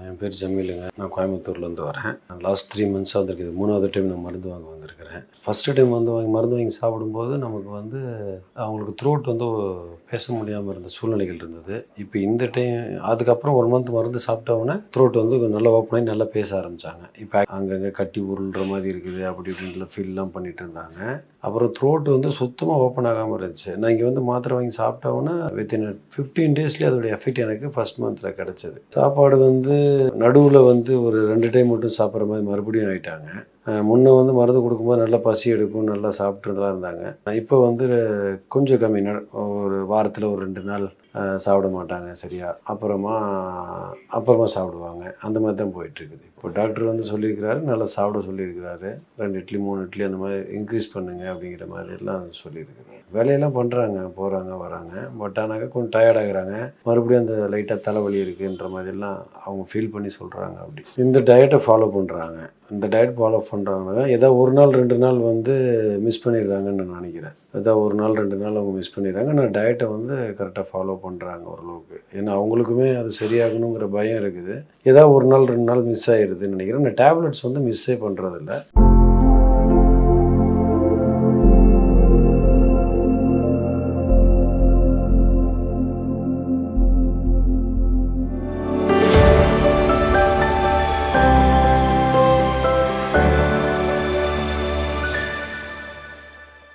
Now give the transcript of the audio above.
என் பேர் ஜமீலுங்க. நான் கோயம்புத்தூர்லேருந்து வரேன். லாஸ்ட் 3 மந்த்ஸாக வந்திருக்குது. 3வது டைம் நான் மருந்து வாங்க வந்திருக்கிறேன். ஃபஸ்ட்டு டைம் மருந்து வாங்கி சாப்பிடும்போது நமக்கு அவங்களுக்கு த்ரோட் பேச முடியாமல் இருந்த சூழ்நிலைகள் இருந்தது. இப்போ இந்த டைம் அதுக்கப்புறம் 1 மந்த் மருந்து சாப்பிட்டவுடனே த்ரோட் நல்லா ஓப்பன் ஆகி நல்லா பேச ஆரம்பித்தாங்க. இப்போ அங்கங்கே கட்டி உருள்ற மாதிரி இருக்குது அப்படி இப்படின்லாம் ஃபீல்லாம் பண்ணிகிட்டு இருந்தாங்க. அப்புறம் த்ரோட் சுத்தமாக ஓப்பன் ஆகாமல் இருந்துச்சு. நான் இங்கே மாத்திரை வாங்கி சாப்பிட்டவுடனே வித்தின் 15 டேஸ்லேயே அதோடைய எஃபெக்ட் எனக்கு ஃபஸ்ட் மந்தில் கிடச்சிது. சாப்பாடு நடுவில் ஒரு 2 டைம் மட்டும் சாப்பிட்ற மாதிரி மறுபடியும் ஆகிட்டாங்க. முன்ன மருந்து கொடுக்கும்போது நல்லா பசி எடுக்கும், நல்லா சாப்பிட்றதுலாம் இருந்தாங்க. இப்போ கொஞ்சம் கம்மி. ஒரு வாரத்தில் ஒரு 2 நாள் சாப்பிட மாட்டாங்க சரியா. அப்புறமா சாப்பிடுவாங்க. அந்த மாதிரி தான் போயிட்டுருக்குது. இப்போ டாக்டர் சொல்லியிருக்கிறாரு, நல்லா சாப்பிட சொல்லியிருக்கிறாரு. 2 இட்லி 3 இட்லி அந்த மாதிரி இன்க்ரீஸ் பண்ணுங்க அப்படிங்கிற மாதிரிலாம் சொல்லியிருக்கிறாரு. வேலையெல்லாம் பண்ணுறாங்க, போகிறாங்க வராங்க. பட் ஆனாக்கா கொஞ்சம் டயர்ட் ஆகுறாங்க. மறுபடியும் அந்த லைட்டாக தலைவலி இருக்குன்ற மாதிரிலாம் அவங்க ஃபீல் பண்ணி சொல்கிறாங்க. அப்படி இந்த டயட்டை ஃபாலோ பண்ணுறாங்க. இந்த டயட் ஃபாலோ பண்ணுறாங்கன்னா ஏதோ ஒரு நாள் 2 நாள் மிஸ் பண்ணிடுறாங்கன்னு நான் நினைக்கிறேன். ஏதோ ஒரு நாள் 2 நாள் அவங்க மிஸ் பண்ணிடுறாங்க. ஆனால் டயட்டை கரெக்டாக ஃபாலோ பண்ணுறாங்க ஓரளவுக்கு. ஏன்னா அவங்களுக்குமே அது சரியாகணுங்கிற பயம் இருக்குது. ஏதோ ஒரு நாள் 2 நாள் மிஸ் ஆகிடுதுன்னு நினைக்கிறேன். நான் டேப்லெட்ஸ் மிஸ்ஸே பண்ணுறதில்ல.